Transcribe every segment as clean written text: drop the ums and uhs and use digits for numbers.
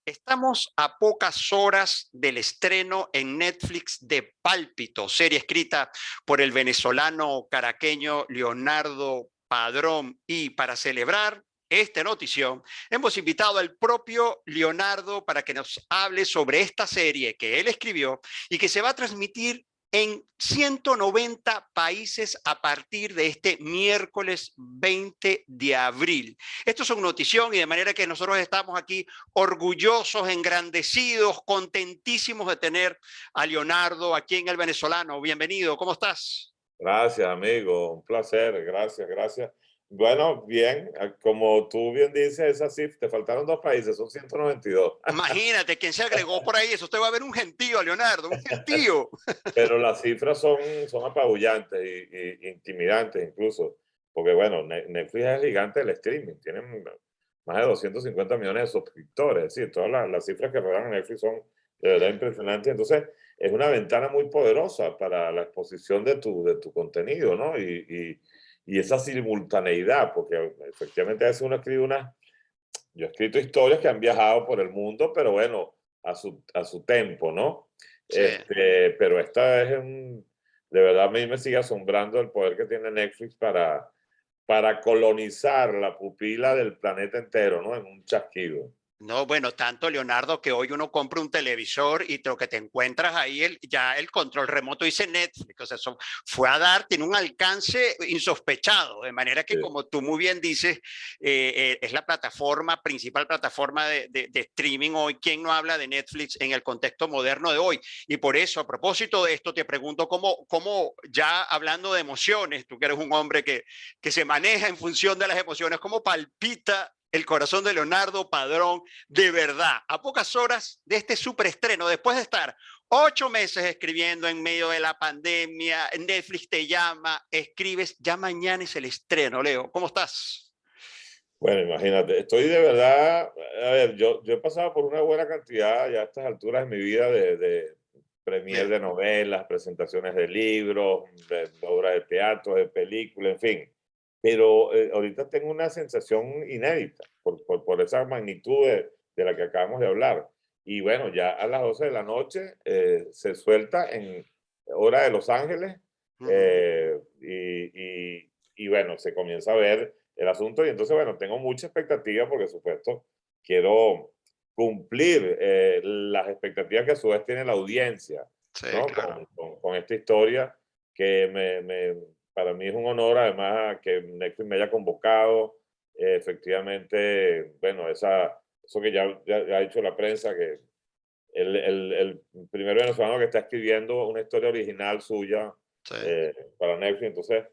Estamos a pocas horas del estreno en Netflix de Pálpito, serie escrita por el venezolano caraqueño Leonardo Padrón. Y para celebrar esta notición, hemos invitado al propio Leonardo para que nos hable sobre esta serie que él escribió y que se va a transmitir en 190 países a partir de este miércoles 20 de abril. Esto es una notición y de manera que nosotros estamos aquí orgullosos, engrandecidos, contentísimos de tener a Leonardo aquí en El Venezolano. Bienvenido, ¿cómo estás? Gracias, amigo. Un placer. Gracias, gracias. Bueno, bien, como tú bien dices, esa cifra, te faltaron dos países, son 192. Imagínate, ¿quién se agregó por ahí? Eso usted va a ver un gentío, Leonardo, un gentío. Pero las cifras son apabullantes y intimidantes incluso, porque bueno, Netflix es gigante del streaming, tienen más de 250 millones de suscriptores, es decir, todas las cifras que rodean a Netflix son de verdad impresionantes. Entonces, es una ventana muy poderosa para la exposición de tu contenido, ¿no? Y esa simultaneidad, porque efectivamente a veces uno escribe yo he escrito historias que han viajado por el mundo, pero bueno, a su tempo, ¿no? Sí. Pero esta es de verdad a mí me sigue asombrando el poder que tiene Netflix para colonizar la pupila del planeta entero, ¿no? En un chasquido. No, bueno, tanto Leonardo que hoy uno compra un televisor y lo que te encuentras ahí, ya el control remoto dice Netflix, o sea, eso fue a dar, tiene un alcance insospechado, de manera que Sí, como tú muy bien dices, es la principal plataforma de streaming hoy. ¿Quién no habla de Netflix en el contexto moderno de hoy? Y por eso, a propósito de esto, te pregunto cómo ya hablando de emociones, tú que eres un hombre que se maneja en función de las emociones, ¿cómo palpita el corazón de Leonardo Padrón de verdad, a pocas horas de este superestreno, después de estar 8 meses escribiendo en medio de la pandemia? Netflix te llama, escribes, ya mañana es el estreno? Leo, ¿cómo estás? bueno, imagínate, estoy de verdad, a ver, yo he pasado por una buena cantidad ya a estas alturas de mi vida de premier Bien. de novelas, presentaciones de libros, de obras de teatro, de películas, en fin. Pero ahorita tengo una sensación inédita por esa magnitud de la que acabamos de hablar. Y bueno, ya a las 12 de la noche se suelta en hora de Los Ángeles Uh -huh. y bueno, se comienza a ver el asunto y entonces, bueno, tengo mucha expectativa porque, supuesto, quiero cumplir las expectativas que a su vez tiene la audiencia, Sí, ¿no? claro. Con esta historia que para mí es un honor, además, que Netflix me haya convocado. Efectivamente, bueno, eso que ya ha dicho la prensa, que el primer venezolano que está escribiendo una historia original suya Sí. para Netflix, entonces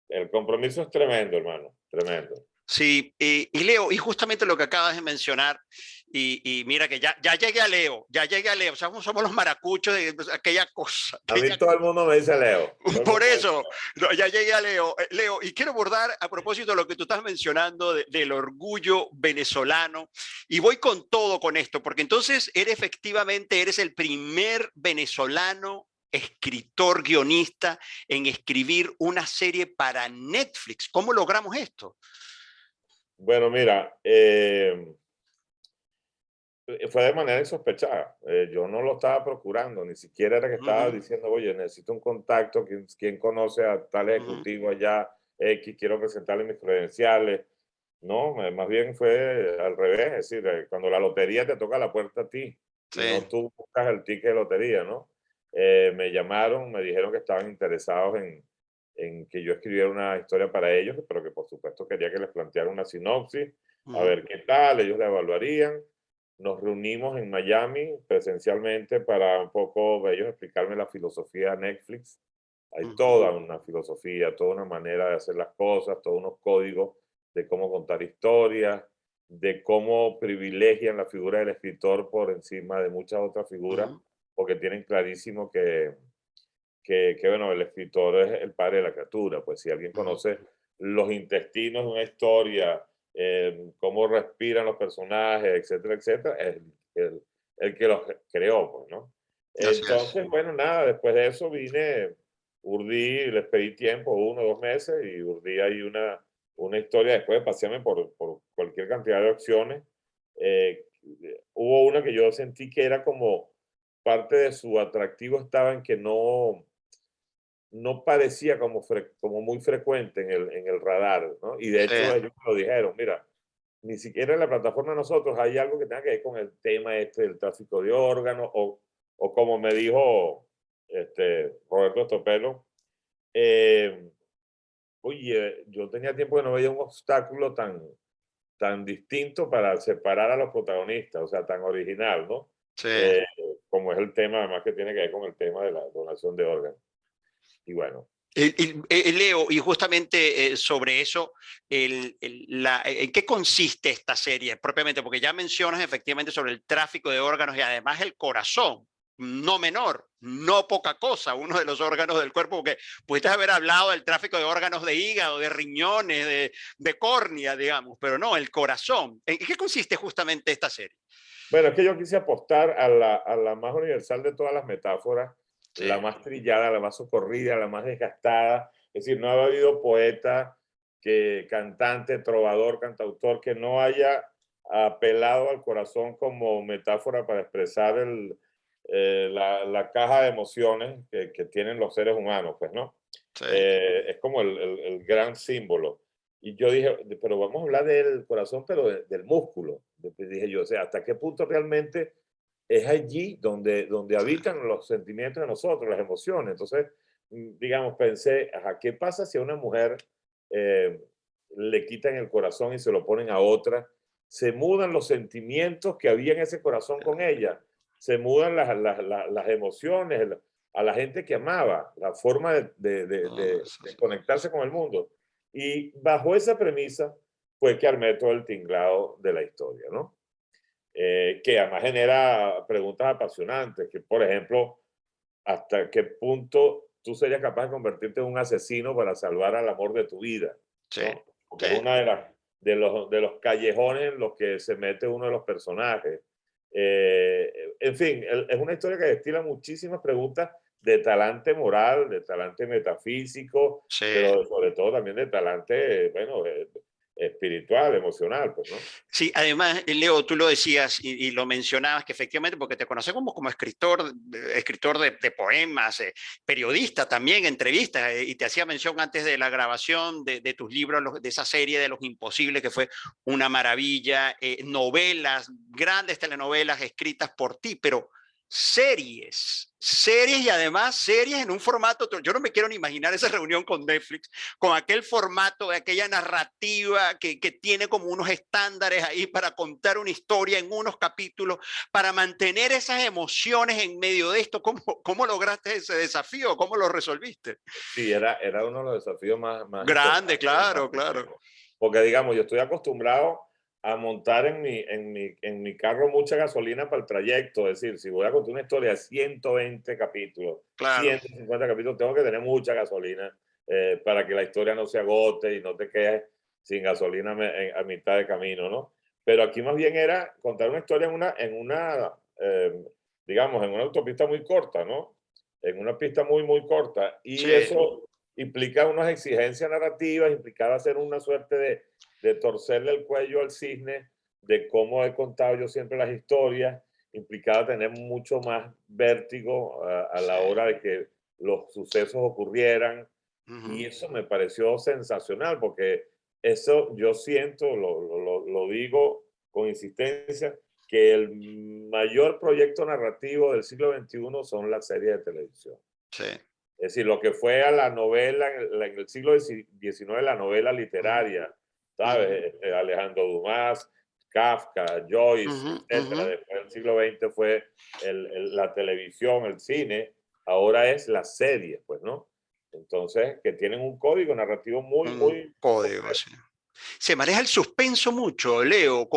el compromiso es tremendo, hermano, tremendo. Sí, y Leo, y justamente lo que acabas de mencionar, y mira que ya llegué a Leo, ya llegué a Leo, o sea, somos los maracuchos de pues, aquella cosa, A mí aquella. todo el mundo me dice Leo, todo el Por mundo me dice eso, no, ya llegué a Leo. Leo, y quiero abordar a propósito de lo que tú estás mencionando del orgullo venezolano, y voy con todo con esto, porque entonces eres el primer venezolano escritor, guionista en escribir una serie para Netflix. ¿Cómo logramos esto? bueno, mira, fue de manera insospechada. Yo no lo estaba procurando, ni siquiera era que Uh estaba -huh, diciendo, oye, necesito un contacto, ¿quién conoce a tal uh -huh, ejecutivo allá? X, quiero presentarle mis credenciales. No, más bien fue al revés, es decir, cuando la lotería te toca la puerta a ti y no sí, tú buscas el ticket de lotería, ¿no? Me llamaron, me dijeron que estaban interesados en que yo escribiera una historia para ellos, pero que por supuesto quería que les planteara una sinopsis, uh a -huh, ver qué tal, ellos la evaluarían. Nos reunimos en Miami presencialmente para un poco ellos explicarme la filosofía de Netflix. Hay uh -huh, toda una filosofía, toda una manera de hacer las cosas, todos unos códigos de cómo contar historias, de cómo privilegian la figura del escritor por encima de muchas otras uh figuras, -huh, porque tienen clarísimo que, bueno, el escritor es el padre de la criatura. Pues si alguien uh -huh. conoce los intestinos de una historia, cómo respiran los personajes, etcétera, etcétera, es el, el que los creó, pues, ¿no? Así es. Entonces, bueno, nada, después de eso urdí, les pedí tiempo, 1 o 2 meses, y urdí ahí una historia después de pasearme por cualquier cantidad de opciones. hubo una que yo sentí que era como parte de su atractivo estaba en que no parecía como muy frecuente en el radar, ¿no? Y de Sí, hecho ellos me lo dijeron, mira, ni siquiera en la plataforma de nosotros hay algo que tenga que ver con el tema este del tráfico de órganos o como me dijo Roberto Estopelo, eh, oye, yo tenía tiempo que no veía un obstáculo tan distinto para separar a los protagonistas, o sea, tan original, ¿no? sí. Eh, como es el tema, además que tiene que ver con el tema de la donación de órganos. Y bueno, Leo, y justamente sobre eso, ¿en qué consiste esta serie propiamente? Porque ya mencionas efectivamente sobre el tráfico de órganos y además el corazón, no menor, no poca cosa, uno de los órganos del cuerpo, porque pudiste haber hablado del tráfico de órganos de hígado, de riñones, de córnea, digamos, pero no, el corazón. ¿En qué consiste justamente esta serie? bueno, es que yo quise apostar a la más universal de todas las metáforas, Sí, la más trillada, la más socorrida, la más desgastada. Es decir, no ha habido poeta, cantante, trovador, cantautor que no haya apelado al corazón como metáfora para expresar la caja de emociones que tienen los seres humanos, pues, ¿no? sí. Es como el gran símbolo. Y yo dije, pero vamos a hablar del corazón, pero del músculo. Dije yo, o sea, ¿hasta qué punto realmente es allí donde Sí. habitan los sentimientos de nosotros, las emociones? Entonces, digamos, pensé, ajá, ¿qué pasa si a una mujer eh, le quitan el corazón y se lo ponen a otra? Se mudan los sentimientos que había en ese corazón con ella, se mudan las emociones, a la gente que amaba, la forma No, eso de sí. conectarse con el mundo. Y bajo esa premisa fue que armé todo el tinglado de la historia, ¿no? Que además genera preguntas apasionantes, que por ejemplo, ¿hasta qué punto tú serías capaz de convertirte en un asesino para salvar al amor de tu vida? Sí, ¿No? Porque sí. es una de los callejones en los que se mete uno de los personajes. En fin, es una historia que destila muchísimas preguntas de talante moral, de talante metafísico, Sí. pero sobre todo también de talante, bueno, espiritual, emocional, pues, ¿no? Sí, además, Leo, tú lo decías y lo mencionabas que efectivamente, porque te conocemos como escritor, escritor de poemas, periodista también, entrevistas, y te hacía mención antes de la grabación de tus libros, de esa serie de Los Imposibles, que fue una maravilla, novelas, grandes telenovelas escritas por ti, pero series y además series en un formato, yo no me quiero ni imaginar esa reunión con Netflix, con aquel formato, de aquella narrativa que tiene como unos estándares ahí para contar una historia en unos capítulos, para mantener esas emociones en medio de esto. ¿Cómo lograste ese desafío? ¿Cómo lo resolviste? Sí, era uno de los desafíos más Grande, importantes, más claro, claro. complejos. Porque, digamos, yo estoy acostumbrado a montar en mi carro mucha gasolina para el trayecto. Es decir, si voy a contar una historia de 120 capítulos, Claro. 150 capítulos, tengo que tener mucha gasolina para que la historia no se agote y no te quedes sin gasolina a mitad de camino, ¿no? Pero aquí más bien era contar una historia digamos, en una autopista muy corta, ¿no? En una pista muy, muy corta. Sí, Y eso implica unas exigencias narrativas, implicaba hacer una suerte de torcerle el cuello al cisne, de cómo he contado yo siempre las historias, implicaba tener mucho más vértigo a sí. la hora de que los sucesos ocurrieran. Y Ujú. eso me pareció sensacional, porque eso yo siento, lo digo con insistencia, que el mayor proyecto narrativo del siglo XXI son las series de televisión. Sí. Es decir, lo que fue a la novela en el siglo XIX, la novela Ujú, literaria, ujú, ¿sabes? Alejandro Dumas, Kafka, Joyce, ujú, ujú. etcétera. Después del siglo XX fue la televisión, el cine, ahora es las series, pues, ¿no? Entonces, que tienen un código narrativo muy, Un muy código, complejo. sí. Se maneja el suspenso mucho, Leo,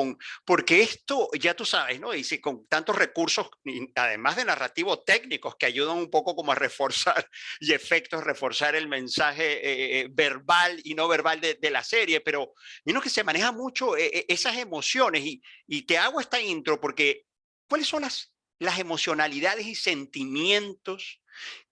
porque esto, ya tú sabes, ¿no? Y si con tantos recursos, además de narrativos técnicos que ayudan un poco como a reforzar y efectos, reforzar el mensaje verbal y no verbal de la serie, pero vino que se maneja mucho esas emociones y te hago esta intro porque ¿cuáles son las emocionalidades y sentimientos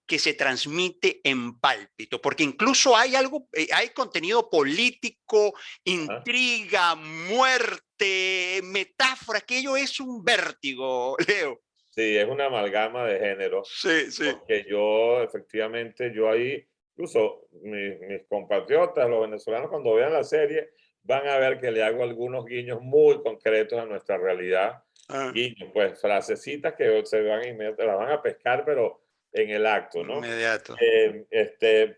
que se transmite en Pálpito, porque incluso hay algo, hay contenido político, ¿Ah? intriga, muerte, metáfora, aquello es un vértigo, Leo. Sí, es una amalgama de género, Sí, sí. porque yo efectivamente, yo ahí, incluso mis compatriotas, los venezolanos, cuando vean la serie, van a ver que le hago algunos guiños muy concretos a nuestra realidad. Ah, Guiños, pues frasecitas que se van la van a pescar, pero en el acto, ¿no? inmediato.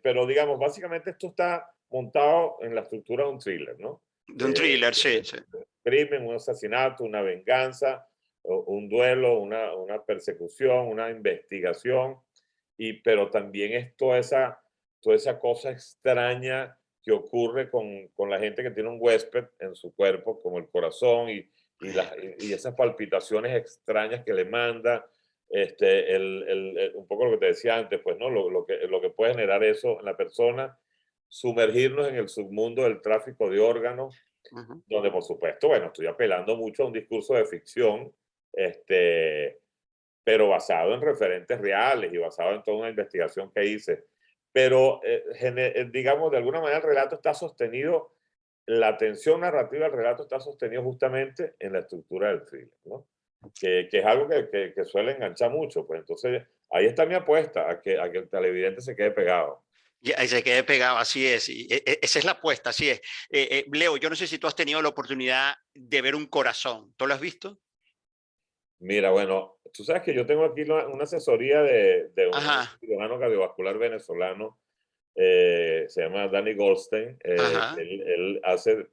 Pero digamos, básicamente esto está montado en la estructura de un thriller, ¿no? De un thriller, sí, Eh, sí. crimen, un asesinato, una venganza, un duelo, una persecución, una investigación, pero también es toda esa cosa extraña que ocurre con la gente que tiene un huésped en su cuerpo, como el corazón y esas palpitaciones extrañas que le manda. Un poco lo que te decía antes, pues, ¿no? Lo que puede generar eso en la persona, sumergirnos en el submundo del tráfico de órganos, Ujú. donde por supuesto, bueno, estoy apelando mucho a un discurso de ficción, este, pero basado en referentes reales y basado en toda una investigación que hice. Pero, digamos, de alguna manera el relato está sostenido, la tensión narrativa del relato está sostenido justamente en la estructura del thriller, ¿no? Que es algo que suele enganchar mucho, pues entonces ahí está mi apuesta a que el televidente se quede pegado. Y ahí se quede pegado, así es. Y, esa es la apuesta, así es. Leo, yo no sé si tú has tenido la oportunidad de ver Un Corazón. ¿Tú lo has visto? Mira, bueno, tú sabes que yo tengo aquí una asesoría de un Ajá, cirujano cardiovascular venezolano, se llama Danny Goldstein. ajá. Él hace,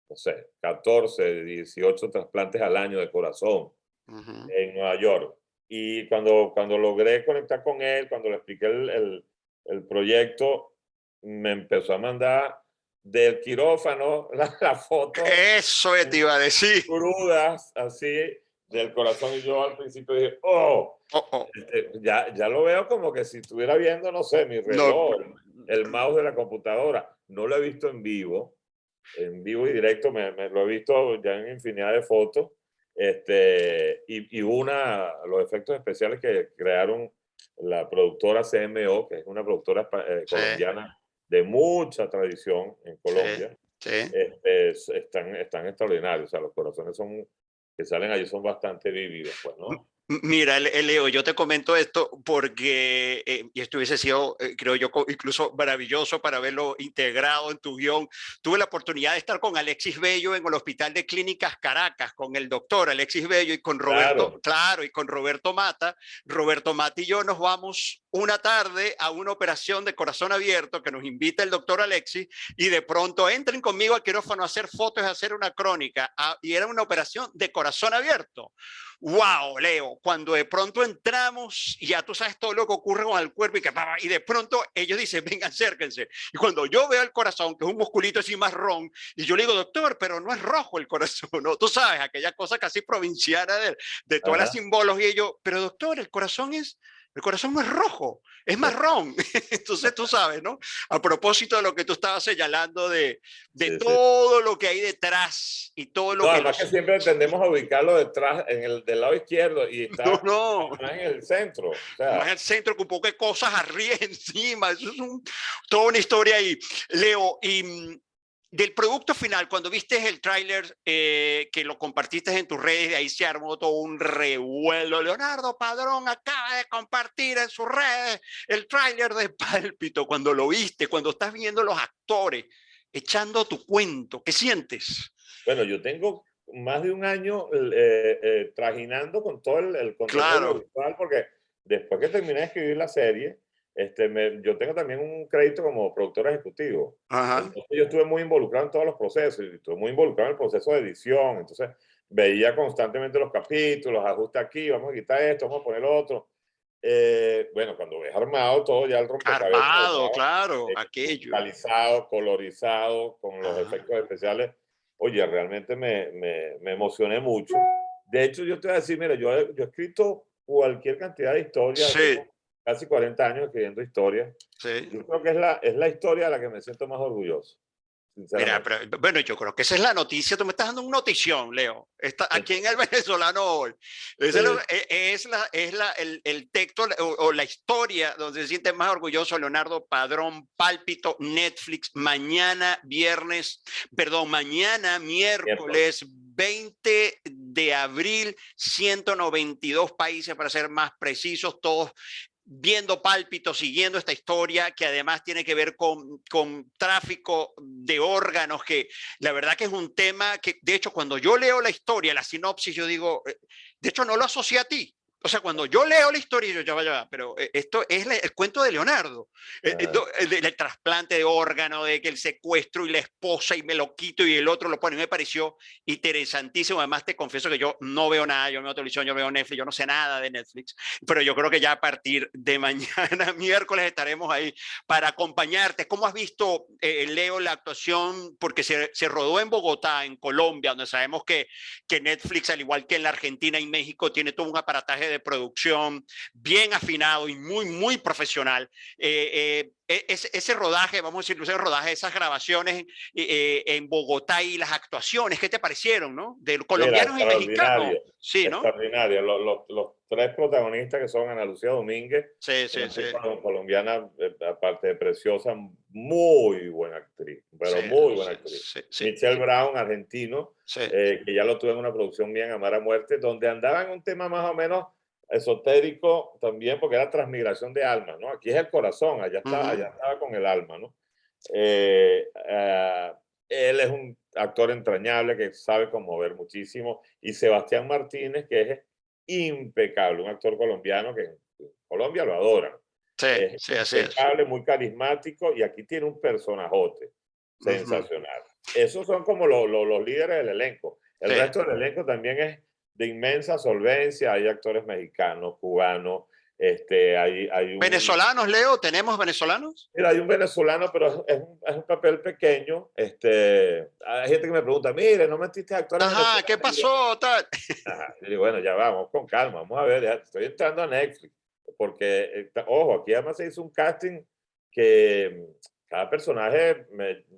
no sé, 14, 18 trasplantes al año de corazón Ujú. en Nueva York. Y cuando logré conectar con él, cuando le expliqué el proyecto, me empezó a mandar del quirófano la foto Eso te iba a decir. crudas, así, del corazón. Y yo al principio dije, oh, Oh, oh. ya lo veo como que si estuviera viendo, no sé, mi No, reloj, el mouse de la computadora. No lo he visto en vivo y directo, me lo he visto ya en infinidad de fotos. Y los efectos especiales que crearon la productora CMO, que es una productora sí, colombiana de mucha tradición en sí, Colombia. sí. Están extraordinarios. O sea, los corazones que salen allí son bastante vívidos, pues, ¿no? Mira, Leo, yo te comento esto porque, y esto hubiese sido, creo yo, incluso maravilloso para verlo integrado en tu guión. Tuve la oportunidad de estar con Alexis Bello en el Hospital de Clínicas Caracas, con el doctor Alexis Bello y con Roberto, Claro. claro, y con Roberto Mata. Roberto Mata y yo nos vamos una tarde a una operación de corazón abierto que nos invita el doctor Alexis y de pronto entren conmigo al quirófano a hacer fotos, a hacer una crónica, y era una operación de corazón abierto. Wow, Leo, cuando de pronto entramos y ya tú sabes todo lo que ocurre con el cuerpo y de pronto ellos dicen, vengan, acérquense. Y cuando yo veo el corazón, que es un musculito así marrón, y yo le digo, doctor, pero no es rojo el corazón, ¿no? Tú sabes, aquella cosa casi provinciana de toda la Ajá. simbología. Y yo, pero doctor, el corazón no es rojo, es marrón. Entonces tú sabes, ¿no? A propósito de lo que tú estabas señalando de Sí, sí. todo lo que hay detrás y todo lo No, que además que los... siempre tendemos a ubicarlo detrás, del lado izquierdo, y No, está no. además en el centro. O Más sea, el centro con poco de cosas arriba encima. Eso es toda una historia ahí. Leo, y del producto final, cuando viste el tráiler que lo compartiste en tus redes, de ahí se armó todo un revuelo. Leonardo Padrón acaba de compartir en sus redes el tráiler de Pálpito. Cuando lo viste, cuando estás viendo los actores echando tu cuento, ¿qué sientes? bueno, yo tengo más de un año trajinando con todo el contenido Claro. audiovisual, porque después que terminé de escribir la serie, yo tengo también un crédito como productor ejecutivo. Ajá. Entonces yo estuve muy involucrado en todos los procesos, y estuve muy involucrado en el proceso de edición. Entonces veía constantemente los capítulos, ajusta aquí, vamos a quitar esto, vamos a poner otro. Bueno, cuando ves armado todo, ya el rompecabezas Armado, armado, claro, aquello. musicalizado, colorizado, con los Ajá. efectos especiales. Oye, realmente me emocioné mucho. De hecho, yo te voy a decir, mira, yo he escrito cualquier cantidad de historias, Sí, tengo casi 40 años escribiendo historias. sí. Yo creo que es la historia de la que me siento más orgulloso. Mira, sinceramente. pero bueno, yo creo que esa es la noticia. Tú me estás dando una notición, Leo. Aquí en el venezolano hoy. Ese Sí, el texto o la historia donde se siente más orgulloso Leonardo Padrón, Pálpito, Netflix, mañana miércoles. miércoles 20 de abril, 192 países para ser más precisos, todos viendo Pálpito, siguiendo esta historia que además tiene que ver con tráfico de órganos, que la verdad que es un tema que, de hecho, cuando yo leo la historia, la sinopsis, yo digo, de hecho, no lo asocié a ti. O sea, cuando yo leo la historia, yo ya va, pero esto es el cuento de Leonardo, Ajá. el trasplante de órgano, de que el secuestro y la esposa y me lo quito y el otro lo pone. Me pareció interesantísimo. Además, te confieso que yo no veo nada, yo no veo televisión, yo veo Netflix, yo no sé nada de Netflix, pero yo creo que ya a partir de mañana, miércoles, estaremos ahí para acompañarte. ¿Cómo has visto, Leo, la actuación? Porque se rodó en Bogotá, en Colombia, donde sabemos que Netflix, al igual que en la Argentina y México, tiene todo un aparataje de producción bien afinado y muy profesional. Ese rodaje, vamos a decir, ese rodaje, esas grabaciones en Bogotá y las actuaciones, ¿qué te parecieron, no? De Mira, colombianos y mexicanos, extraordinario, sí, ¿no? extraordinario. Los tres protagonistas que son Ana Lucía Domínguez, Sí, una sí, sí. actriz colombiana, aparte de preciosa, muy buena actriz, Sí, pero muy buena sí, actriz. sí, sí, Michelle Brown, argentino, sí. que ya lo tuve en una producción bien, Amar a Muerte, donde andaba en un tema más o menos esotérico también, porque era transmigración de almas, ¿no? Aquí es el corazón, allá estaba con el alma, ¿no? Eh, ah, Él es un actor entrañable que sabe conmover muchísimo. Y Sebastián Martínez, que es impecable, un actor colombiano que en Colombia lo adoran. Sí, Es sí, así es. impecable, muy carismático y aquí tiene un personajote sensacional. Esos son como los líderes del elenco. El Sí. resto del elenco también es de inmensa solvencia. Hay actores mexicanos, cubanos, hay un ¿Venezolanos, Leo? ¿Tenemos venezolanos? Mira, hay un venezolano, pero es un papel pequeño. Hay gente que me pregunta, mire, ¿no metiste actores Ajá, ¿qué venezolanos? Y yo, pasó? Tal. ajá. Yo digo, bueno, ya vamos con calma, vamos a ver, ya estoy entrando a Netflix. Porque, ojo, aquí además se hizo un casting que cada personaje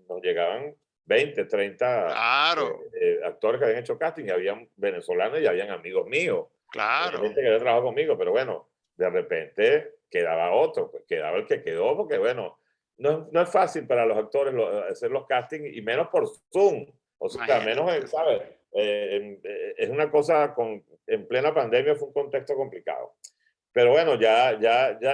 nos llegaban 20, 30 Claro, actores que habían hecho casting y habían venezolanos y habían amigos míos, claro. gente que había trabajado conmigo, pero bueno, de repente quedaba otro, pues quedaba el que quedó, porque bueno, no es fácil para los actores hacer los castings y menos por Zoom, o sea, menos, Imagínate. ¿sabes? Es una cosa en plena pandemia, fue un contexto complicado. Pero bueno, ya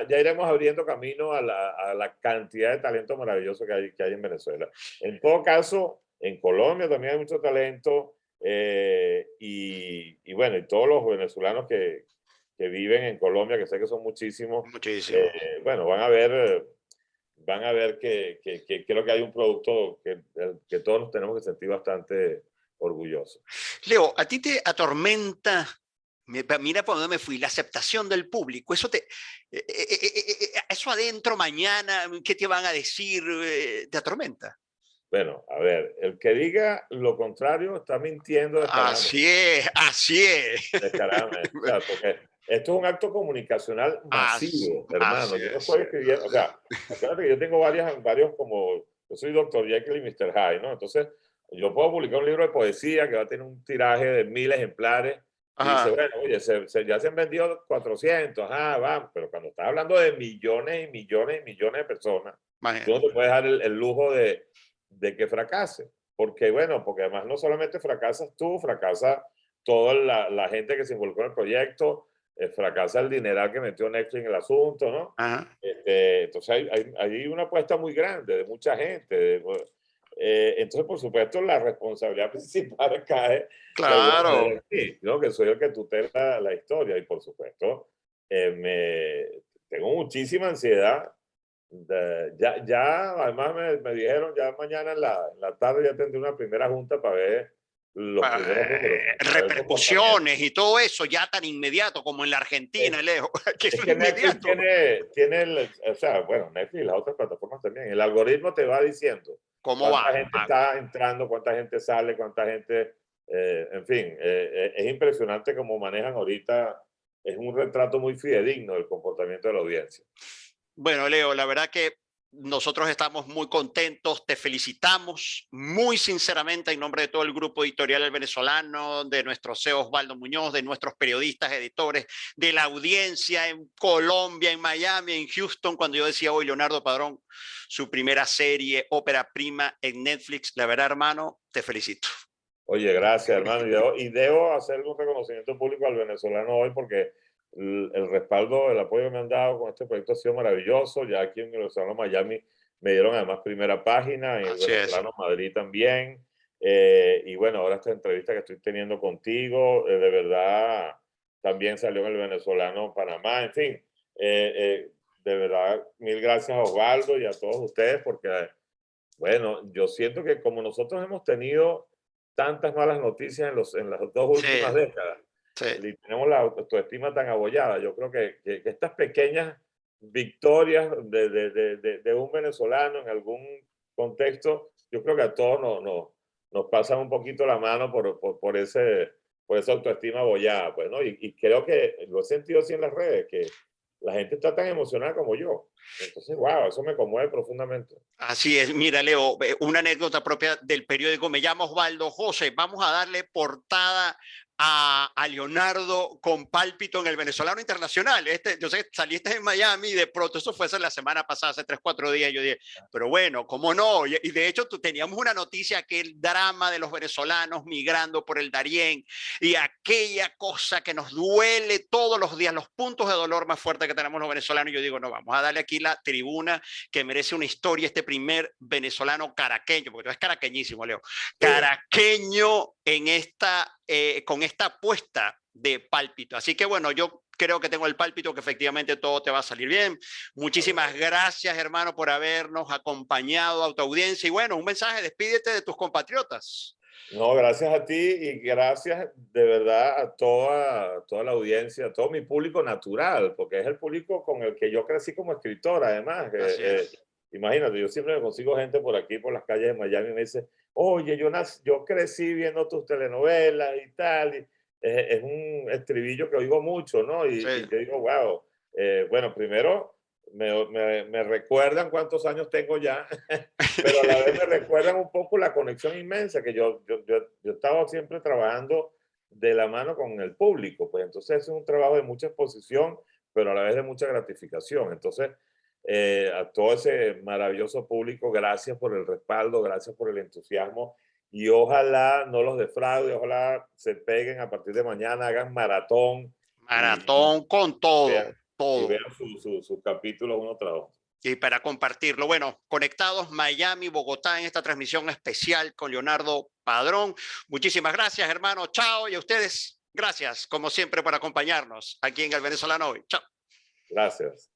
iremos abriendo camino a la cantidad de talento maravilloso que hay en Venezuela. En todo caso, en Colombia también hay mucho talento, y bueno, y todos los venezolanos que viven en Colombia, que sé que son muchísimos, Muchísimo. bueno, van a ver que creo que hay un producto que todos nos tenemos que sentir bastante orgullosos. Leo, ¿a ti te atormenta? Mira por dónde me fui, la aceptación del público. Eso adentro mañana, ¿qué te van a decir? ¿Te atormenta? Bueno, a ver, el que diga lo contrario está mintiendo descaradamente. Así es, así es. Descaradamente. O sea, porque esto es un acto comunicacional masivo, hermano. Así Yo no es. estoy escribiendo, o sea, acuérdate que yo tengo varios como, yo soy Doctor Jekyll y Mr. Hyde, ¿no? Entonces, yo puedo publicar un libro de poesía que va a tener un tiraje de 1000 ejemplares y dice, Ajá. bueno, oye, ya se han vendido 400, va, pero cuando estás hablando de millones y millones y millones de personas, tú no Imagínate. te puedes dar el lujo de que fracase. Porque, bueno, porque además no solamente fracasas tú, fracasa toda la gente que se involucró en el proyecto, fracasa el dineral que metió Netflix en el asunto, ¿no? Ajá. Entonces hay una apuesta muy grande de mucha gente. Entonces, por supuesto, la responsabilidad principal cae de alguna manera Claro. en mí, ¿no? Que soy el que tutela la historia y, por supuesto, tengo muchísima ansiedad. Además me dijeron, ya mañana en la tarde ya tendré una primera junta para ver los primeros números, para ver el comportamiento. Repercusiones y todo eso ya tan inmediato como en la Argentina, Leo, que Es eso es que Netflix inmediato. tiene o sea, bueno, Netflix y las otras plataformas también, el algoritmo te va diciendo ¿Cómo cuánta van? gente está entrando, cuánta gente sale, cuánta gente, en fin, es impresionante cómo manejan ahorita, es un retrato muy fidedigno del comportamiento de la audiencia. Bueno, Leo, la verdad que nosotros estamos muy contentos, te felicitamos muy sinceramente en nombre de todo el grupo editorial El Venezolano, de nuestro CEO Osvaldo Muñoz, de nuestros periodistas, editores, de la audiencia en Colombia, en Miami, en Houston, cuando yo decía hoy Leonardo Padrón, su primera serie, ópera prima en Netflix. La verdad, hermano, te felicito. Oye, gracias, hermano. Y debo hacer un reconocimiento público al venezolano hoy porque el respaldo, el apoyo que me han dado con este proyecto ha sido maravilloso. Ya aquí en el venezolano Miami me dieron además primera página, en el Así es. venezolano Madrid también. Y bueno, ahora esta entrevista que estoy teniendo contigo, de verdad, también salió en el venezolano Panamá. En fin, de verdad, mil gracias a Osvaldo y a todos ustedes porque, bueno, yo siento que como nosotros hemos tenido tantas malas noticias en las dos últimas Sí, décadas sí. y tenemos la autoestima tan abollada, yo creo que estas pequeñas victorias de un venezolano en algún contexto, yo creo que a todos nos pasan un poquito la mano por esa autoestima abollada, pues, ¿no? Y creo que lo he sentido así en las redes, que la gente está tan emocionada como yo. Entonces, wow, eso me conmueve profundamente. Así es, mira, Leo, una anécdota propia del periódico. Me llamo Osvaldo José. Vamos a darle portada a Leonardo con pálpito en el Venezolano Internacional. Yo sé que saliste en Miami y de pronto eso fue la semana pasada, hace 3, 4 días. Yo dije, pero bueno, ¿cómo no? Y de hecho, teníamos una noticia, aquel drama de los venezolanos migrando por el Darién y aquella cosa que nos duele todos los días, los puntos de dolor más fuertes que tenemos los venezolanos. Yo digo, no, vamos a darle aquí la tribuna que merece una historia, este primer venezolano caraqueño, porque tú es caraqueñísimo, Leo, Sí. caraqueño en con esta apuesta de pálpito. Así que bueno, yo creo que tengo el pálpito que efectivamente todo te va a salir bien. Muchísimas gracias, hermano, por habernos acompañado a tu audiencia. Y bueno, un mensaje, despídete de tus compatriotas. No, gracias a ti y gracias de verdad a toda la audiencia, a todo mi público natural, porque es el público con el que yo crecí como escritor, además. Así es. Imagínate, yo siempre me consigo gente por aquí, por las calles de Miami, y me dice, oye, yo crecí viendo tus telenovelas y tal. Y es un estribillo que oigo mucho, ¿no? Sí. Y yo digo, wow. Bueno, primero me recuerdan cuántos años tengo ya, pero a la vez me recuerdan un poco la conexión inmensa que yo estaba siempre trabajando de la mano con el público, pues entonces es un trabajo de mucha exposición, pero a la vez de mucha gratificación. Entonces, a todo ese maravilloso público, gracias por el respaldo, gracias por el entusiasmo y ojalá no los defraude, ojalá se peguen a partir de mañana, hagan maratón y Maratón con todo, vean, y todo. vean sus capítulos uno tras otro. Y para compartirlo. Bueno, conectados Miami, Bogotá en esta transmisión especial con Leonardo Padrón. Muchísimas gracias, hermano. Chao. Y a ustedes, gracias, como siempre, por acompañarnos aquí en El Venezolano Hoy. Chao. Gracias.